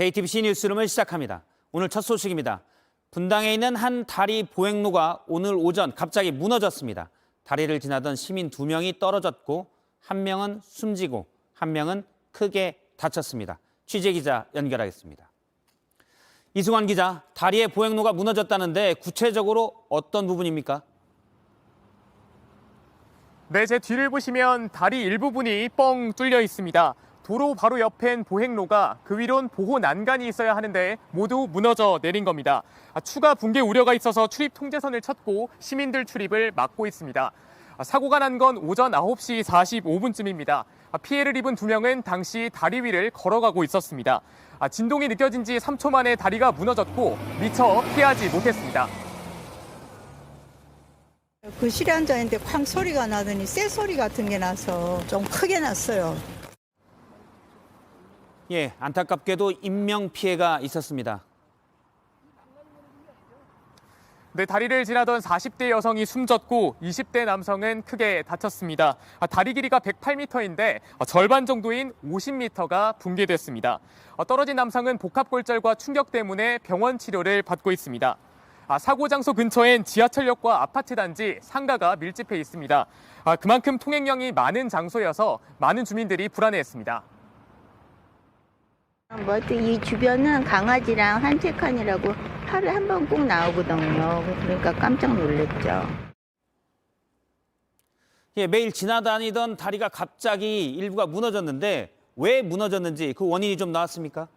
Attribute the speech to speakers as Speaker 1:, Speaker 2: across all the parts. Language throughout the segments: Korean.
Speaker 1: JTBC 뉴스룸을 시작합니다. 오늘 첫 소식입니다. 분당에 있는 한 다리 보행로가 오늘 오전 갑자기 무너졌습니다. 다리를 지나던 시민 2명이 떨어졌고 한 명은 숨지고 한 명은 크게 다쳤습니다. 취재기자 연결하겠습니다. 이승환 기자, 다리의 보행로가 무너졌다는데 구체적으로 어떤 부분입니까?
Speaker 2: 네, 제 뒤를 보시면 다리 일부분이 뻥 뚫려 있습니다. 도로 바로 옆엔 보행로가, 그 위론 보호 난간이 있어야 하는데 모두 무너져 내린 겁니다. 추가 붕괴 우려가 있어서 출입 통제선을 쳤고 시민들 출입을 막고 있습니다. 사고가 난 건 오전 9시 45분쯤입니다. 피해를 입은 2명은 당시 다리 위를 걸어가고 있었습니다. 진동이 느껴진 지 3초 만에 다리가 무너졌고 미처 피하지 못했습니다.
Speaker 3: 그 실에 앉아있는데 쾅 소리가 나더니 쇠 소리 같은 게 나서 좀 크게 났어요.
Speaker 1: 예, 안타깝게도 인명피해가 있었습니다.
Speaker 2: 네, 다리를 지나던 40대 여성이 숨졌고 20대 남성은 크게 다쳤습니다. 다리 길이가 108m인데 절반 정도인 50m가 붕괴됐습니다. 떨어진 남성은 복합골절과 충격 때문에 병원 치료를 받고 있습니다. 사고 장소 근처엔 지하철역과 아파트 단지, 상가가 밀집해 있습니다. 그만큼 통행량이 많은 장소여서 많은 주민들이 불안해했습니다.
Speaker 4: 이 주변은 강아지랑 산책하느라고 하루에 한 번 꼭 나오거든요. 그러니까 깜짝 놀랐죠.
Speaker 1: 예, 매일 지나다니던 다리가 갑자기 일부가 무너졌는데 왜 무너졌는지 그 원인이 좀 나왔습니까?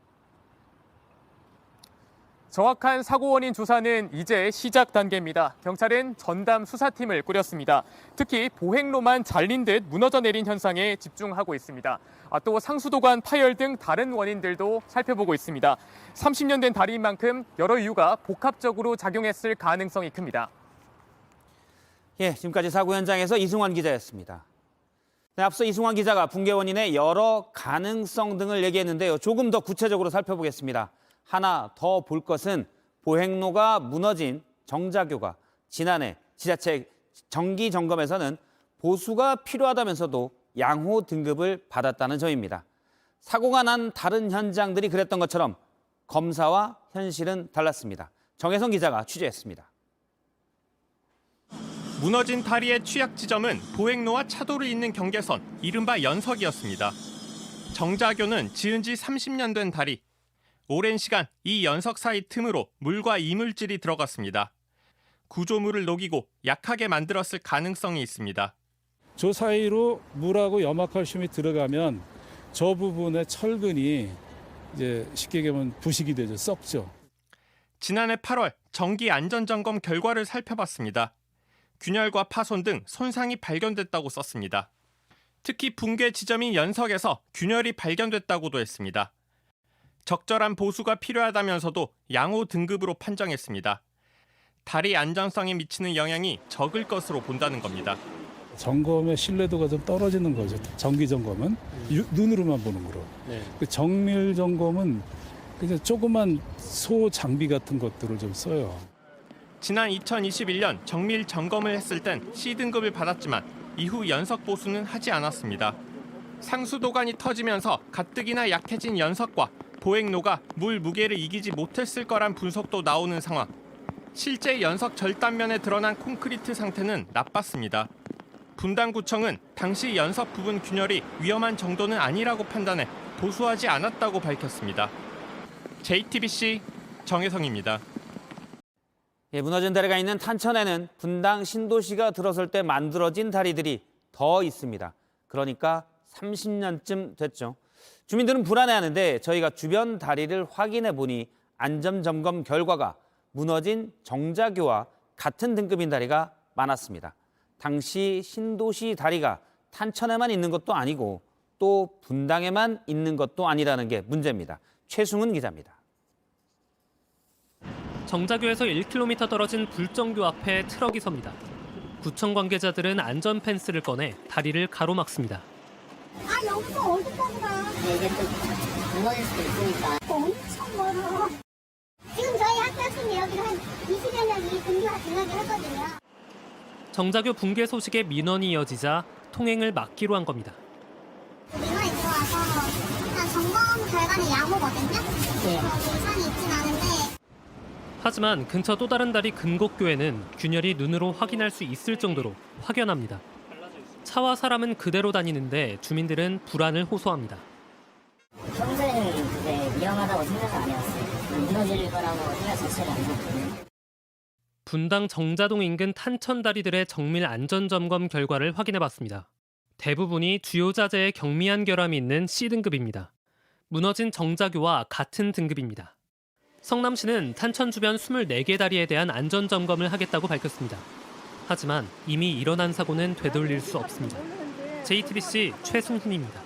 Speaker 2: 정확한 사고 원인 조사는 이제 시작 단계입니다. 경찰은 전담 수사팀을 꾸렸습니다. 특히 보행로만 잘린 듯 무너져 내린 현상에 집중하고 있습니다. 또 상수도관 파열 등 다른 원인들도 살펴보고 있습니다. 30년 된 다리인 만큼 여러 이유가 복합적으로 작용했을 가능성이 큽니다.
Speaker 1: 예, 지금까지 사고 현장에서 이승환 기자였습니다. 네, 앞서 이승환 기자가 붕괴 원인의 여러 가능성 등을 얘기했는데요. 조금 더 구체적으로 살펴보겠습니다. 하나 더 볼 것은 보행로가 무너진 정자교가 지난해 지자체 정기 점검에서는 보수가 필요하다면서도 양호 등급을 받았다는 점입니다. 사고가 난 다른 현장들이 그랬던 것처럼 검사와 현실은 달랐습니다. 정혜성 기자가 취재했습니다.
Speaker 5: 무너진 다리의 취약 지점은 보행로와 차도를 잇는 경계선, 이른바 연석이었습니다. 정자교는 지은 지 30년 된 다리. 오랜 시간 이 연석 사이 틈으로 물과 이물질이 들어갔습니다. 구조물을 녹이고 약하게 만들었을 가능성이 있습니다.
Speaker 6: 저 사이로 물하고 염화칼슘이 들어가면 저 부분의 철근이 이제 쉽게 얘기하면 부식이 되죠. 썩죠.
Speaker 5: 지난해 8월 정기 안전점검 결과를 살펴봤습니다. 균열과 파손 등 손상이 발견됐다고 썼습니다. 특히 붕괴 지점인 연석에서 균열이 발견됐다고도 했습니다. 적절한 보수가 필요하다면서도 양호 등급으로 판정했습니다. 다리 안전성에 미치는 영향이 적을 것으로 본다는 겁니다.
Speaker 6: 점검의 신뢰도가 좀 떨어지는 거죠. 정기 점검은 눈으로만 보는 거로. 그 정밀 점검은 그냥 조그만 소 장비 같은 것들을 좀 써요.
Speaker 5: 지난 2021년 정밀 점검을 했을 땐 C등급을 받았지만 이후 연석 보수는 하지 않았습니다. 상수도관이 터지면서 가뜩이나 약해진 연석과 보행로가 물 무게를 이기지 못했을 거란 분석도 나오는 상황. 실제 연석 절단면에 드러난 콘크리트 상태는 나빴습니다. 분당구청은 당시 연석 부분 균열이 위험한 정도는 아니라고 판단해 보수하지 않았다고 밝혔습니다. JTBC 정혜성입니다.
Speaker 1: 예, 무너진 다리가 있는 탄천에는 분당 신도시가 들어설 때 만들어진 다리들이 더 있습니다. 그러니까 30년쯤 됐죠. 주민들은 불안해하는데 저희가 주변 다리를 확인해 보니 안전점검 결과가 무너진 정자교와 같은 등급인 다리가 많았습니다. 당시 신도시 다리가 탄천에만 있는 것도 아니고 또 분당에만 있는 것도 아니라는 게 문제입니다. 최승훈 기자입니다.
Speaker 7: 정자교에서 1km 떨어진 불정교 앞에 트럭이 섭니다. 구청 관계자들은 안전 펜스를 꺼내 다리를 가로막습니다.
Speaker 8: 여기서 어디까지 가?
Speaker 4: 이게 또 무너질 수도 있으니까.
Speaker 8: 엄청 멀어. 지금 저희 학교였으면 여기를 한 20여 명이 등교가 지나게 하거든요.
Speaker 7: 정자교 붕괴 소식에 민원이 이어지자 통행을 막기로 한 겁니다.
Speaker 8: 민원이 들어와서 일단 점검 결과 중간에 야호거든요. 예산이 있진 않은데.
Speaker 7: 하지만 근처 또 다른 다리 금곡교에는 균열이 눈으로 확인할 수 있을 정도로 확연합니다. 차와 사람은 그대로 다니는데 주민들은 불안을 호소합니다.
Speaker 9: 평소에는 그게 위험하다고 생각 안 해왔어요. 무너질 거라고 생각 자체를 안 했거든요.
Speaker 7: 분당 정자동 인근 탄천다리들의 정밀 안전점검 결과를 확인해봤습니다. 대부분이 주요 자재에 경미한 결함이 있는 C등급입니다. 무너진 정자교와 같은 등급입니다. 성남시는 탄천 주변 24개 다리에 대한 안전점검을 하겠다고 밝혔습니다. 하지만 이미 일어난 사고는 되돌릴 수 없습니다. JTBC 최승훈입니다.